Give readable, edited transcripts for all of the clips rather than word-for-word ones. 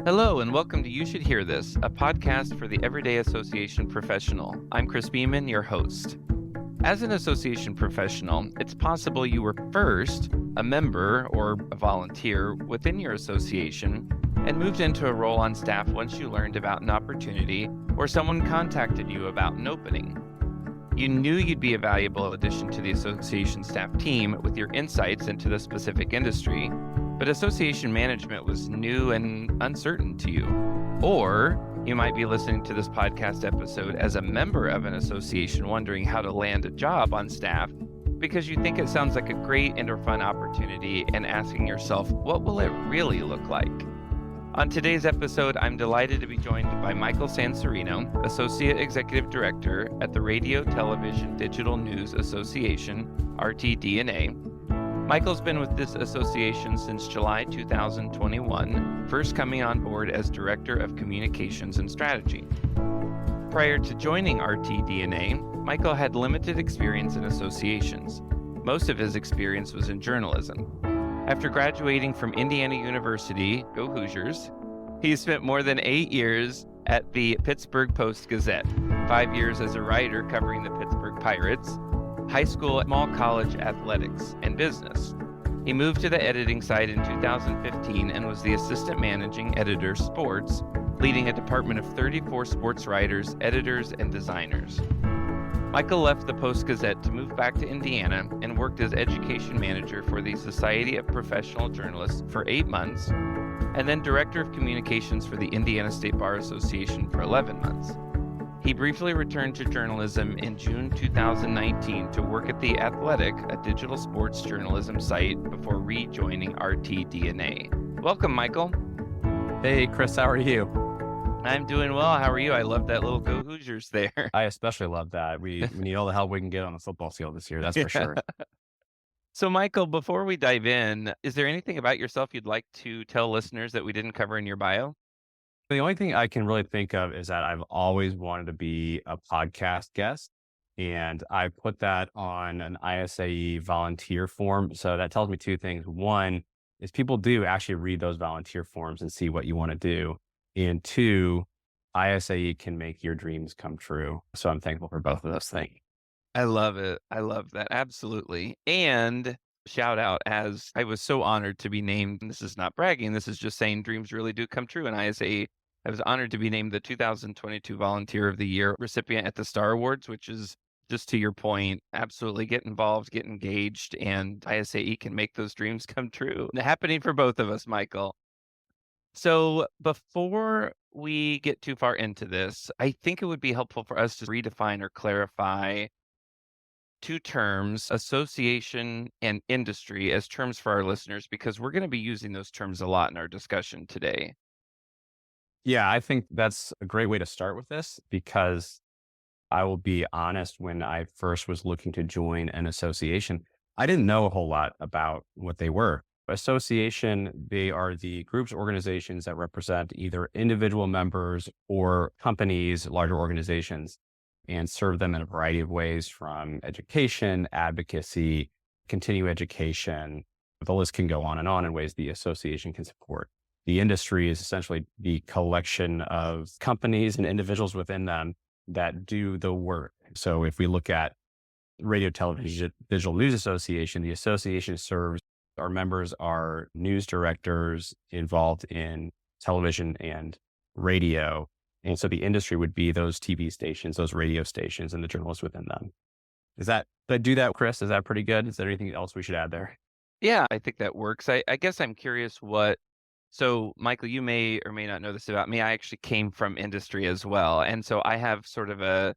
Hello, and welcome to You Should Hear This, a podcast for the Everyday Association professional. I'm Chris Beeman, your host. As an association professional, it's possible you were first a member or a volunteer within your association and moved into a role on staff once you learned about an opportunity or someone contacted you about an opening. You knew you'd be a valuable addition to the association staff team with your insights into the specific industry, but association management was new and uncertain to you. Or you might be listening to this podcast episode as a member of an association wondering how to land a job on staff because you think it sounds like a great and or fun opportunity and asking yourself, what will it really look like? On today's episode, I'm delighted to be joined by Michael Sanserino, Associate Executive Director at the Radio, Television, Digital News Association, RTD&A. Michael's been with this association since July 2021, first coming on board as Director of Communications and Strategy. Prior to joining RTD&A, Michael had limited experience in associations. Most of his experience was in journalism. After graduating from Indiana University, go Hoosiers, he spent more than 8 years at the Pittsburgh Post-Gazette, 5 years as a writer covering the Pittsburgh Pirates, high school, small college athletics, and business. He moved to the editing side in 2015 and was the assistant managing editor sports, leading a department of 34 sports writers, editors, and designers. Michael left the Post-Gazette to move back to Indiana and worked as education manager for the Society of Professional Journalists for 8 months, and then director of communications for the Indiana State Bar Association for 11 months. He briefly returned to journalism in June 2019 to work at The Athletic, a digital sports journalism site, before rejoining RTD&A. Welcome, Michael. Hey, Chris, how are you? I'm doing well. How are you? I love that little Go Hoosiers there. I especially love that. We need all the help we can get on the football field this year, that's for sure. So, Michael, before we dive in, is there anything about yourself you'd like to tell listeners that we didn't cover in your bio? The only thing I can really think of is that I've always wanted to be a podcast guest, and I put that on an ISAE volunteer form. So that tells me two things. One is people do actually read those volunteer forms and see what you want to do. And two, ISAE can make your dreams come true. So I'm thankful for both of those things. I love it. I love that. Absolutely. And shout out, as I was so honored to be named, and this is not bragging, this is just saying dreams really do come true. And ISAE, I was honored to be named the 2022 Volunteer of the Year recipient at the Star Awards, which is, just to your point, absolutely get involved, get engaged, and ISAE can make those dreams come true. Happening for both of us, Michael. So before we get too far into this, I think it would be helpful for us to redefine or clarify two terms, association and industry, as terms for our listeners, because we're going to be using those terms a lot in our discussion today. Yeah, I think that's a great way to start with this because I will be honest, when I first was looking to join an association, I didn't know a whole lot about what they were. Association, they are the groups, organizations that represent either individual members or companies, larger organizations, and serve them in a variety of ways, from education, advocacy, continuing education. The list can go on in ways the association can support. The industry is essentially the collection of companies and individuals within them that do the work. So if we look at Radio, Television, Digital News Association, the association serves, our members are news directors involved in television and radio. And so the industry would be those TV stations, those radio stations, and the journalists within them. Did I do that, Chris? Is that pretty good? Is there anything else we should add there? Yeah, I think that works. I guess I'm curious so Michael, you may or may not know this about me. I actually came from industry as well. And so I have sort of a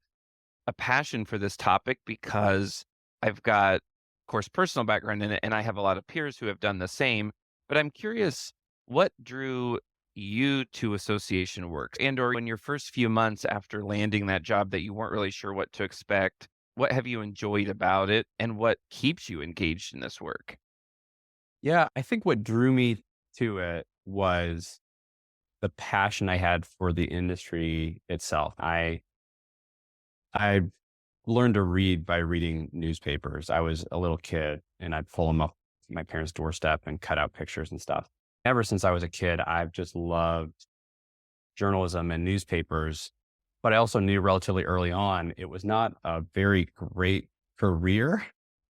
passion for this topic because I've got, of course, personal background in it, and I have a lot of peers who have done the same. But I'm curious, what drew you to association work, and or in your first few months after landing that job that you weren't really sure what to expect, what have you enjoyed about it, and what keeps you engaged in this work? Yeah, I think what drew me to it was the passion I had for the industry itself. I learned to read by reading newspapers. I was a little kid and I'd pull them up my parents' doorstep and cut out pictures and stuff. Ever since I was a kid, I've just loved journalism and newspapers. But I also knew relatively early on it was not a very great career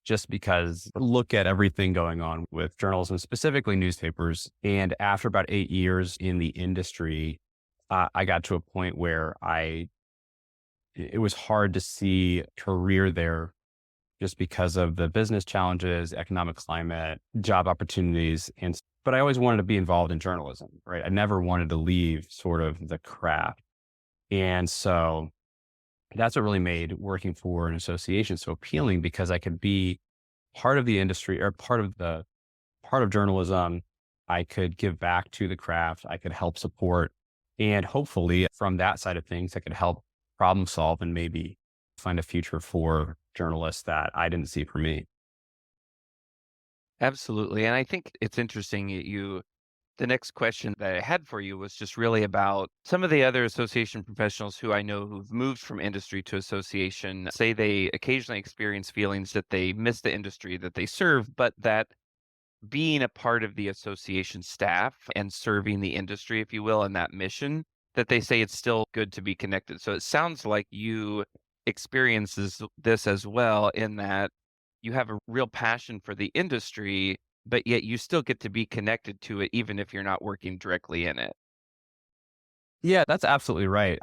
just because look at everything going on with journalism, specifically newspapers. And after about 8 years in the industry, I got to a point where it was hard to see career there just because of the business challenges, economic climate, job opportunities. But I always wanted to be involved in journalism, right? I never wanted to leave sort of the craft. And so that's what really made working for an association so appealing because I could be part of the industry or part of journalism. I could give back to the craft. I could help support. And hopefully from that side of things, I could help problem solve and maybe find a future for journalists that I didn't see for me. Absolutely. And I think it's interesting the next question that I had for you was just really about some of the other association professionals who I know who've moved from industry to association, say they occasionally experience feelings that they miss the industry that they serve, but that being a part of the association staff and serving the industry, if you will, and that mission, that they say it's still good to be connected. So it sounds like you experiences this as well in that you have a real passion for the industry, but yet you still get to be connected to it even if you're not working directly in it. Yeah, that's absolutely right.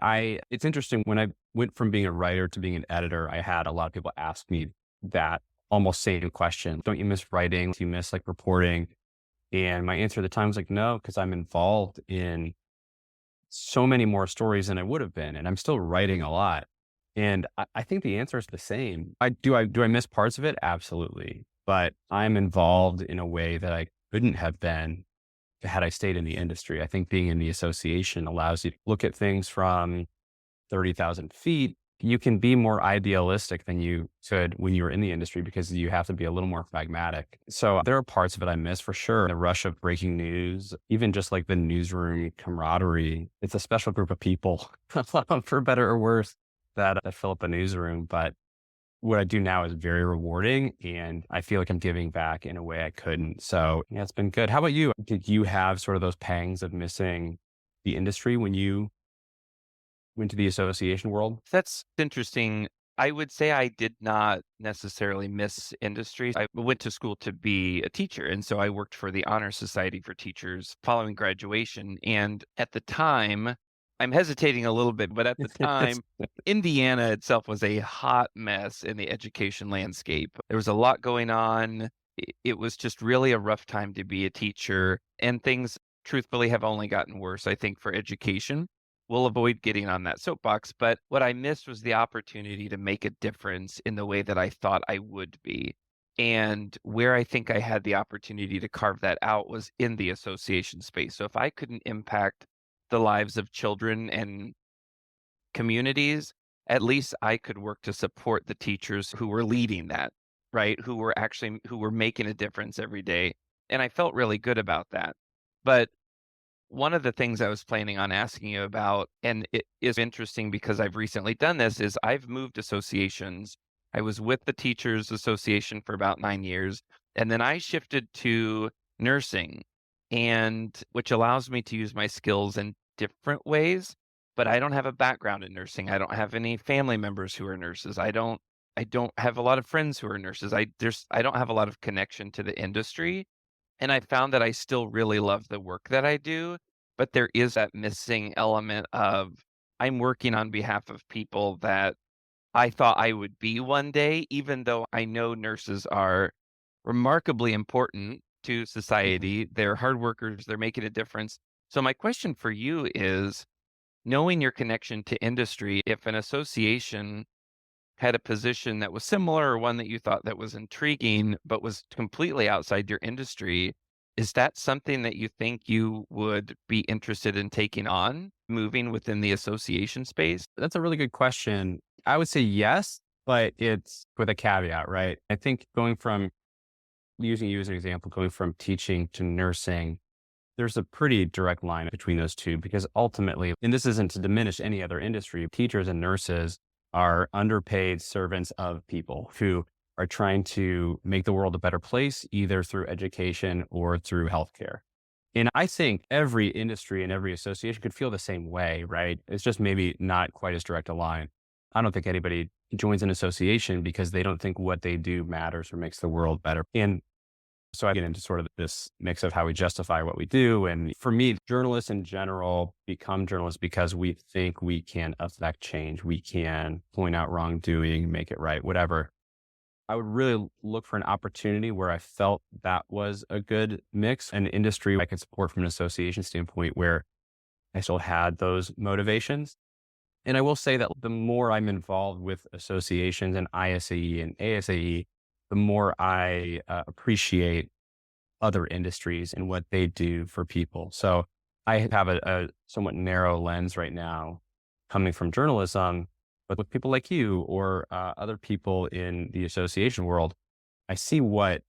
It's interesting when I went from being a writer to being an editor, I had a lot of people ask me that almost same question. Don't you miss writing? Do you miss like reporting? And my answer at the time was like, no, because I'm involved in so many more stories than I would have been. And I'm still writing a lot. And I think the answer is the same. Do I miss parts of it? Absolutely. But I'm involved in a way that I couldn't have been had I stayed in the industry. I think being in the association allows you to look at things from 30,000 feet. You can be more idealistic than you could when you were in the industry because you have to be a little more pragmatic. So there are parts of it I miss for sure. The rush of breaking news, even just like the newsroom camaraderie. It's a special group of people, for better or worse, that fill up a newsroom. But what I do now is very rewarding and I feel like I'm giving back in a way I couldn't. So yeah, it's been good. How about you? Did you have sort of those pangs of missing the industry when you went to the association world? That's interesting. I would say I did not necessarily miss industry. I went to school to be a teacher. And so I worked for the Honor Society for Teachers following graduation. And at the time, I'm hesitating a little bit, but at the time, Indiana itself was a hot mess in the education landscape. There was a lot going on. It was just really a rough time to be a teacher. And things, truthfully, have only gotten worse, I think, for education. We'll avoid getting on that soapbox, but what I missed was the opportunity to make a difference in the way that I thought I would be. And where I think I had the opportunity to carve that out was in the association space. So if I couldn't impact the lives of children and communities, at least I could work to support the teachers who were leading that, right? Who were making a difference every day. And I felt really good about that. But one of the things I was planning on asking you about, and it is interesting because I've recently done this, is I've moved associations. I was with the Teachers Association for about 9 years, and then I shifted to nursing, and which allows me to use my skills in different ways. But I don't have a background in nursing. I don't have any family members who are nurses. I don't have a lot of friends who are nurses. I don't have a lot of connection to the industry. And I found that I still really love the work that I do, but there is that missing element of I'm working on behalf of people that I thought I would be one day, even though I know nurses are remarkably important to Mhm. society. They're hard workers, they're making a difference. So my question for you is, knowing your connection to industry, if an association had a position that was similar or one that you thought that was intriguing, but was completely outside your industry, is that something that you think you would be interested in taking on, moving within the association space? That's a really good question. I would say yes, but it's with a caveat, right? I think going from using you as an example, going from teaching to nursing, there's a pretty direct line between those two because ultimately, and this isn't to diminish any other industry, teachers and nurses are underpaid servants of people who are trying to make the world a better place, either through education or through healthcare. And I think every industry and every association could feel the same way, right? It's just maybe not quite as direct a line. I don't think anybody joins an association because they don't think what they do matters or makes the world better. And so I get into sort of this mix of how we justify what we do. And for me, journalists in general become journalists because we think we can affect change. We can point out wrongdoing, make it right, whatever. I would really look for an opportunity where I felt that was a good mix, an industry I could support from an association standpoint where I still had those motivations. And I will say that the more I'm involved with associations and ISAE and ASAE, the more I appreciate other industries and what they do for people. So I have a somewhat narrow lens right now coming from journalism, but with people like you or other people in the association world, I see what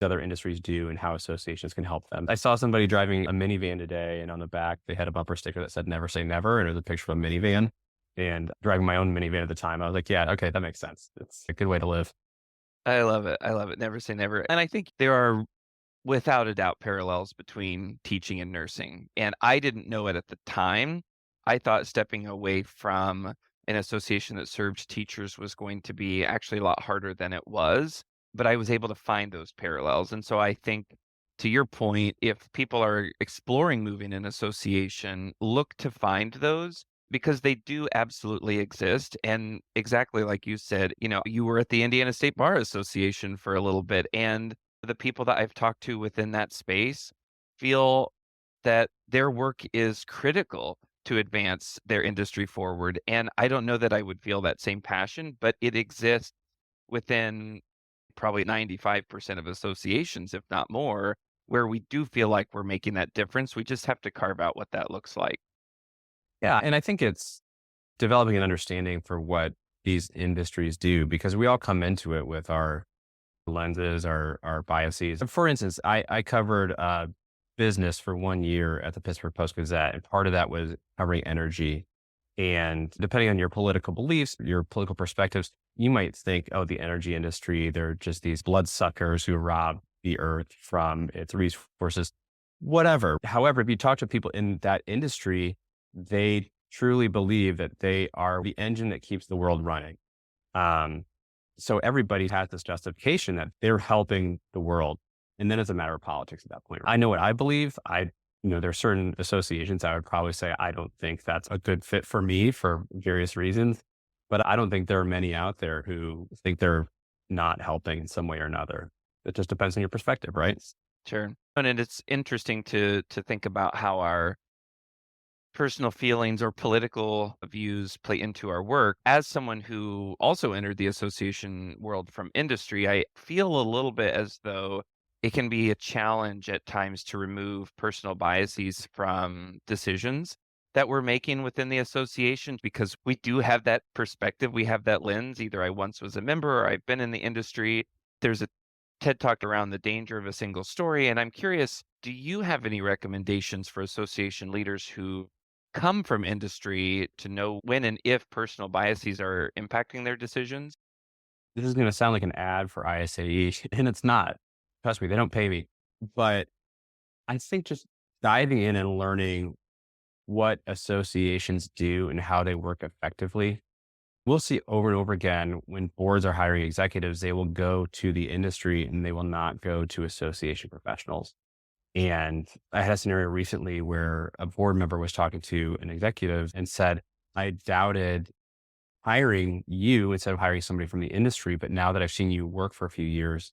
other industries do and how associations can help them. I saw somebody driving a minivan today, and on the back, they had a bumper sticker that said, "Never say never." And it was a picture of a minivan. And driving my own minivan at the time, I was like, yeah, okay, that makes sense. It's a good way to live. I love it. I love it. Never say never. And I think there are, without a doubt, parallels between teaching and nursing. And I didn't know it at the time. I thought stepping away from an association that served teachers was going to be actually a lot harder than it was, but I was able to find those parallels. And so I think, to your point, if people are exploring moving an association, look to find those because they do absolutely exist. And exactly like you said, you were at the Indiana State Bar Association for a little bit, and the people that I've talked to within that space feel that their work is critical to advance their industry forward. And I don't know that I would feel that same passion, but it exists within probably 95% of associations, if not more, where we do feel like we're making that difference. We just have to carve out what that looks like. Yeah. And I think it's developing an understanding for what these industries do because we all come into it with our lenses, our biases. For instance, I covered business for 1 year at the Pittsburgh Post-Gazette, and part of that was covering energy. And depending on your political beliefs, your political perspectives, you might think, oh, the energy industry, they're just these bloodsuckers who rob the earth from its resources, whatever. However, if you talk to people in that industry, they truly believe that they are the engine that keeps the world running. So everybody has this justification that they're helping the world. And then it's a matter of politics at that point. I know what I believe. There are certain associations I would probably say, I don't think that's a good fit for me for various reasons. But I don't think there are many out there who think they're not helping in some way or another. It just depends on your perspective, right? Sure. And it's interesting to think about how our personal feelings or political views play into our work. As someone who also entered the association world from industry, I feel a little bit as though it can be a challenge at times to remove personal biases from decisions that we're making within the association because we do have that perspective. We have that lens. Either I once was a member or I've been in the industry. There's a TED Talk around the danger of a single story. And I'm curious, do you have any recommendations for association leaders who come from industry to know when and if personal biases are impacting their decisions? This is going to sound like an ad for ISAE, and it's not. Trust me, they don't pay me. But I think just diving in and learning what associations do and how they work effectively. We'll see over and over again when boards are hiring executives, they will go to the industry and they will not go to association professionals. And I had a scenario recently where a board member was talking to an executive and said, I doubted hiring you instead of hiring somebody from the industry. But now that I've seen you work for a few years,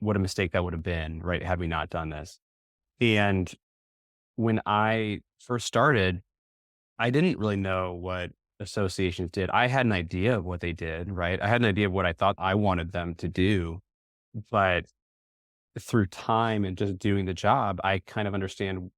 what a mistake that would have been, right? Had we not done this. And when I first started, I didn't really know what associations did. I had an idea of what they did, right? I had an idea of what I thought I wanted them to do. But through time and just doing the job, I kind of understand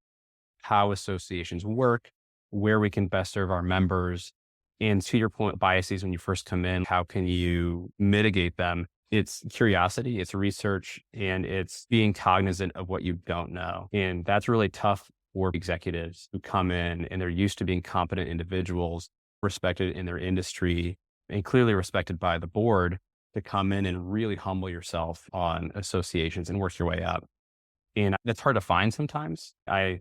how associations work, where we can best serve our members. And to your point, biases when you first come in, how can you mitigate them? It's curiosity, it's research, and it's being cognizant of what you don't know. And that's really tough for executives who come in and they're used to being competent individuals, respected in their industry, and clearly respected by the board to come in and really humble yourself on associations and work your way up. And that's hard to find sometimes. I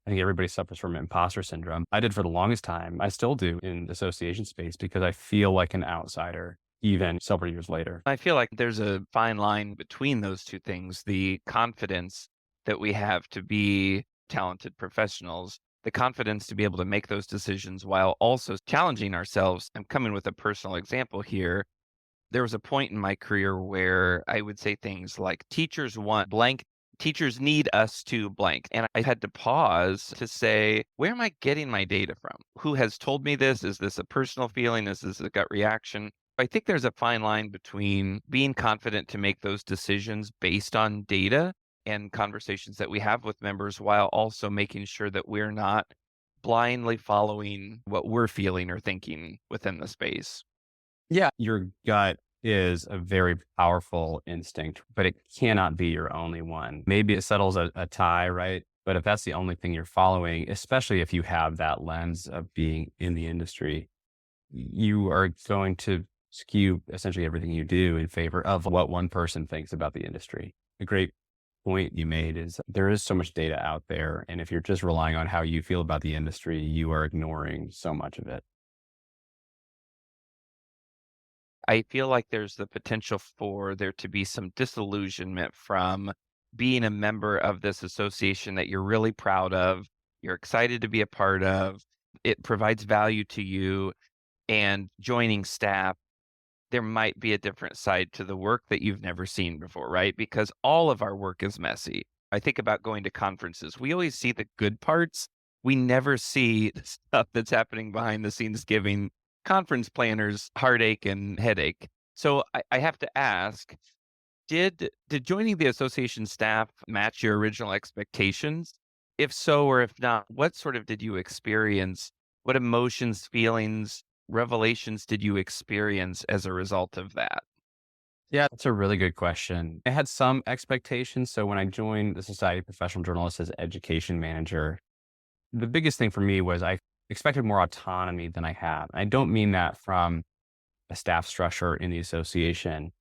think everybody suffers from imposter syndrome. I did for the longest time. I still do in the association space because I feel like an outsider even several years later. I feel like there's a fine line between those two things, the confidence that we have to be talented professionals, the confidence to be able to make those decisions while also challenging ourselves. I'm coming with a personal example here. There was a point in my career where I would say things like, teachers want blank, teachers need us to blank. And I had to pause to say, where am I getting my data from? Who has told me this? Is this a personal feeling? Is this a gut reaction? I think there's a fine line between being confident to make those decisions based on data and conversations that we have with members while also making sure that we're not blindly following what we're feeling or thinking within the space. Yeah. Your gut is a very powerful instinct, but it cannot be your only one. Maybe it settles a tie, right? But if that's the only thing you're following, especially if you have that lens of being in the industry, you are going to skew essentially everything you do in favor of what one person thinks about the industry. A great point you made is there is so much data out there. And if you're just relying on how you feel about the industry, you are ignoring so much of it. I feel like there's the potential for there to be some disillusionment from being a member of this association that you're really proud of, you're excited to be a part of, it provides value to you, and joining staff, there might be a different side to the work that you've never seen before, right? Because all of our work is messy. I think about going to conferences. We always see the good parts. We never see the stuff that's happening behind the scenes, giving conference planners heartache and headache. So I have to ask, did joining the association staff match your original expectations? If so, or if not, what sort of did you experience? What emotions, feelings, revelations did you experience as a result of that? Yeah, that's a really good question. I had some expectations. So when I joined the Society of Professional Journalists as education manager, the biggest thing for me was I expected more autonomy than I had. I don't mean that from a staff structure in the association,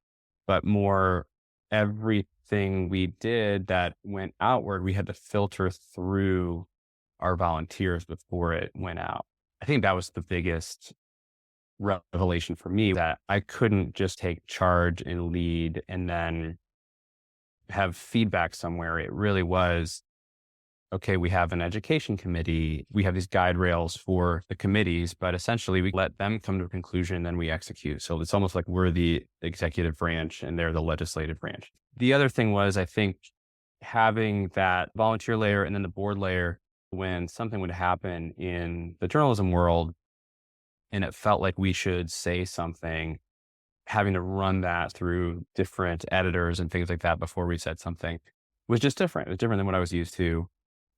but more everything we did that went outward, we had to filter through our volunteers before it went out. I think that was the biggest revelation for me, that I couldn't just take charge and lead and then have feedback somewhere. It really was, okay, we have an education committee. We have these guide rails for the committees, but essentially we let them come to a conclusion, then we execute. So it's almost like we're the executive branch and they're the legislative branch. The other thing was, I think, having that volunteer layer and then the board layer, when something would happen in the journalism world and it felt like we should say something, having to run that through different editors and things like that before we said something was just different. It was different than what I was used to.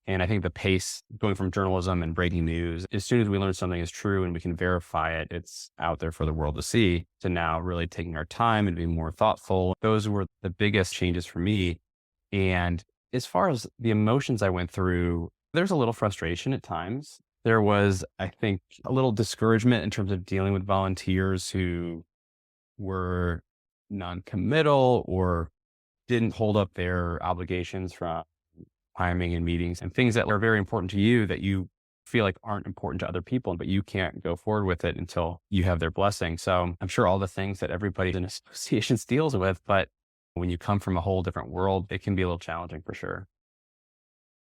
And I think the pace going from journalism and breaking news, as soon as we learn something is true and we can verify it, it's out there for the world to see, to now really taking our time and being more thoughtful. Those were the biggest changes for me. And as far as the emotions I went through, there's a little frustration at times. There was, I think, a little discouragement in terms of dealing with volunteers who were non-committal or didn't hold up their obligations from timing and meetings and things that are very important to you that you feel like aren't important to other people, but you can't go forward with it until you have their blessing. So I'm sure all the things that everybody in associations deals with, but when you come from a whole different world, it can be a little challenging for sure.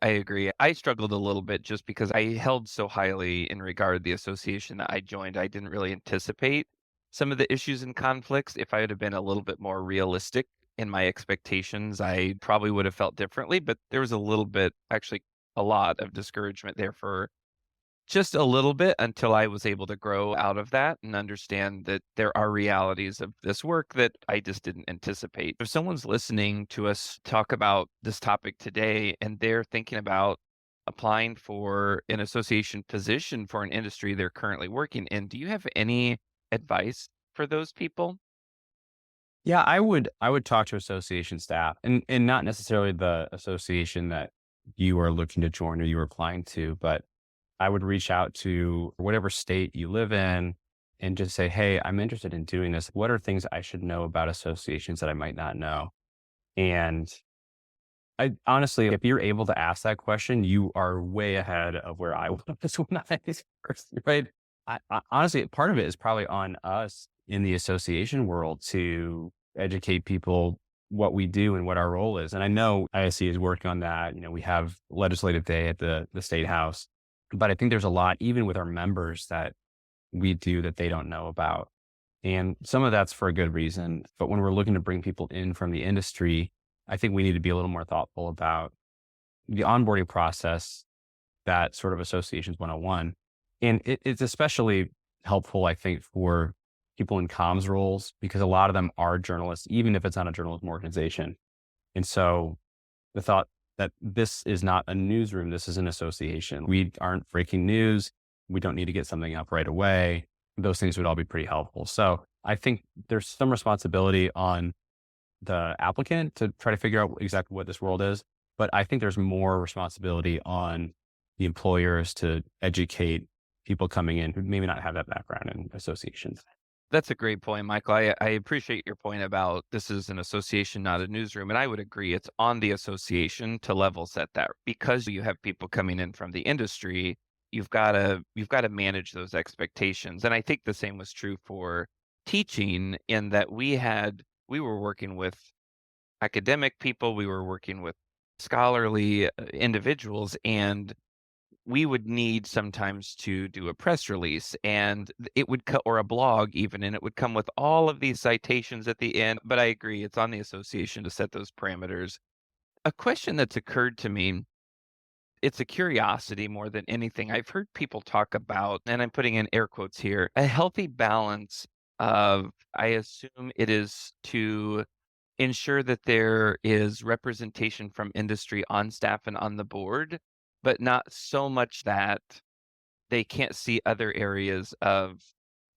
I agree. I struggled a little bit just because I held so highly in regard the association that I joined. I didn't really anticipate some of the issues and conflicts. If I would have been a little bit more realistic in my expectations, I probably would have felt differently. But there was a little bit, actually, a lot of discouragement there for just a little bit until I was able to grow out of that and understand that there are realities of this work that I just didn't anticipate. If someone's listening to us talk about this topic today and they're thinking about applying for an association position for an industry they're currently working in, do you have any advice for those people? Yeah, I would talk to association staff and not necessarily the association that you are looking to join or you are applying to, but I would reach out to whatever state you live in and just say, hey, I'm interested in doing this. What are things I should know about associations that I might not know? And I honestly, if you're able to ask that question, you are way ahead of where I was when I first, right? Honestly, part of it is probably on us in the association world to educate people what we do and what our role is. And I know ISC is working on that. We have legislative day at the state house, but I think there's a lot, even with our members, that we do that they don't know about. And some of that's for a good reason. But when we're looking to bring people in from the industry, I think we need to be a little more thoughtful about the onboarding process that sort of associations 101. And it's especially helpful, I think, for people in comms roles, because a lot of them are journalists, even if it's not a journalism organization. And so the thought that this is not a newsroom, this is an association. We aren't breaking news. We don't need to get something up right away. Those things would all be pretty helpful. So I think there's some responsibility on the applicant to try to figure out exactly what this world is. But I think there's more responsibility on the employers to educate people coming in who maybe not have that background in associations. That's a great point, Michael. I appreciate your point about this is an association, not a newsroom. And I would agree it's on the association to level set that because you have people coming in from the industry, you've got to manage those expectations. And I think the same was true for teaching in that we were working with academic people, we were working with scholarly individuals, and we would need sometimes to do a press release and it would or a blog even, and it would come with all of these citations at the end. But I agree, it's on the association to set those parameters. A question that's occurred to me, it's a curiosity more than anything. I've heard people talk about, and I'm putting in air quotes here, a healthy balance of, I assume it is to ensure that there is representation from industry on staff and on the board, but not so much that they can't see other areas of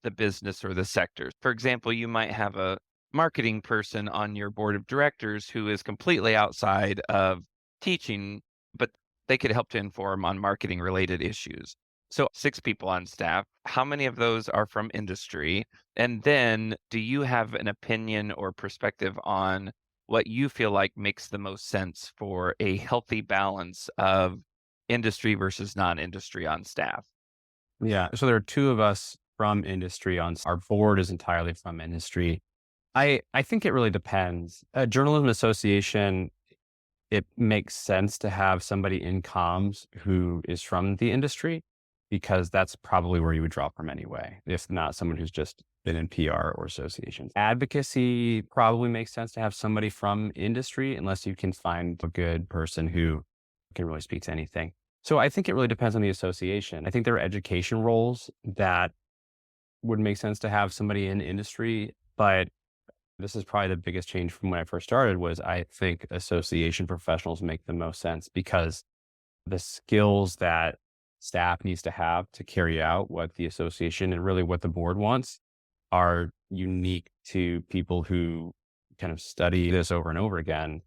the business or the sector. For example, you might have a marketing person on your board of directors who is completely outside of teaching, but they could help to inform on marketing related issues. So 6 people on staff, how many of those are from industry? And then do you have an opinion or perspective on what you feel like makes the most sense for a healthy balance of industry versus non-industry on staff? Yeah. So there are two of us from industry on our board is entirely from industry. I think it really depends. A journalism association, it makes sense to have somebody in comms who is from the industry because that's probably where you would draw from anyway, if not someone who's just been in PR or associations. Advocacy probably makes sense to have somebody from industry unless you can find a good person who can really speak to anything. So I think it really depends on the association. I think there are education roles that would make sense to have somebody in industry, but this is probably the biggest change from when I first started was I think association professionals make the most sense because the skills that staff needs to have to carry out what the association and really what the board wants are unique to people who kind of study this over and over again.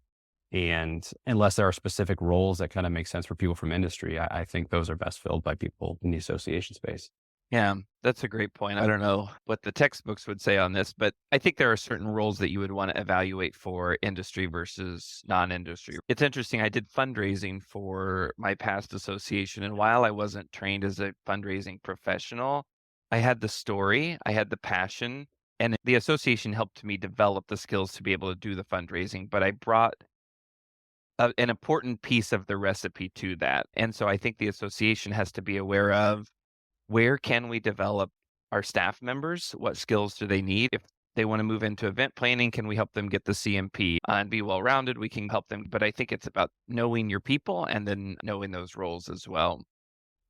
And unless there are specific roles that kind of make sense for people from industry, I think those are best filled by people in the association space. Yeah, that's a great point. I don't know what the textbooks would say on this, but I think there are certain roles that you would want to evaluate for industry versus non-industry. It's interesting. I did fundraising for my past association, and while I wasn't trained as a fundraising professional, I had the story, I had the passion, and the association helped me develop the skills to be able to do the fundraising. But I brought an important piece of the recipe to that. And so I think the association has to be aware of where can we develop our staff members? What skills do they need? If they want to move into event planning, can we help them get the CMP and be well-rounded? We can help them. But I think it's about knowing your people and then knowing those roles as well.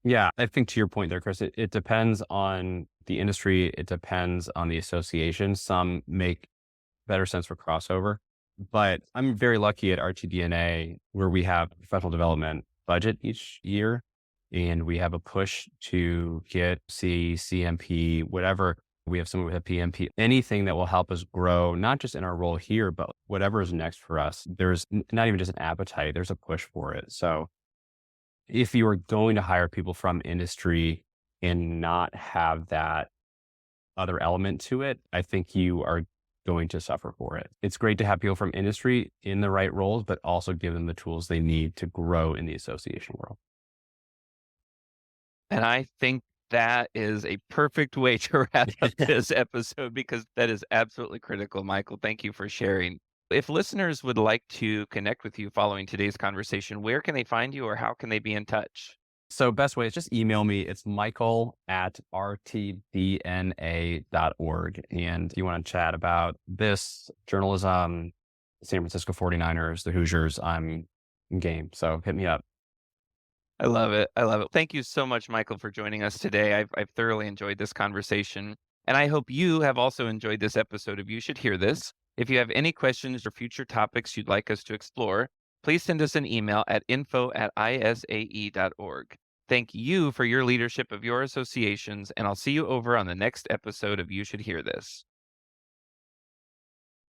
Yeah, I think to your point there, Chris, it depends on the industry. It depends on the association. Some make better sense for crossover, but I'm very lucky at RTDNA where we have a professional development budget each year and we have a push to get CMP, whatever. We have someone with a PMP, anything that will help us grow, not just in our role here, but whatever is next for us. There's not even just an appetite, there's a push for it. So if you are going to hire people from industry and not have that other element to it, I think you are going to suffer for it. It's great to have people from industry in the right roles, but also give them the tools they need to grow in the association world. And I think that is a perfect way to wrap up this episode because that is absolutely critical, Michael. Thank you for sharing. If listeners would like to connect with you following today's conversation, where can they find you or how can they be in touch? So best way is just email me. It's michael@rtbna.org. And if you want to chat about this, journalism, San Francisco 49ers, the Hoosiers, I'm game. So hit me up. I love it. I love it. Thank you so much, Michael, for joining us today. I've thoroughly enjoyed this conversation. And I hope you have also enjoyed this episode of You Should Hear This. If you have any questions or future topics you'd like us to explore, please send us an email at info@isae.org. Thank you for your leadership of your associations, and I'll see you over on the next episode of You Should Hear This.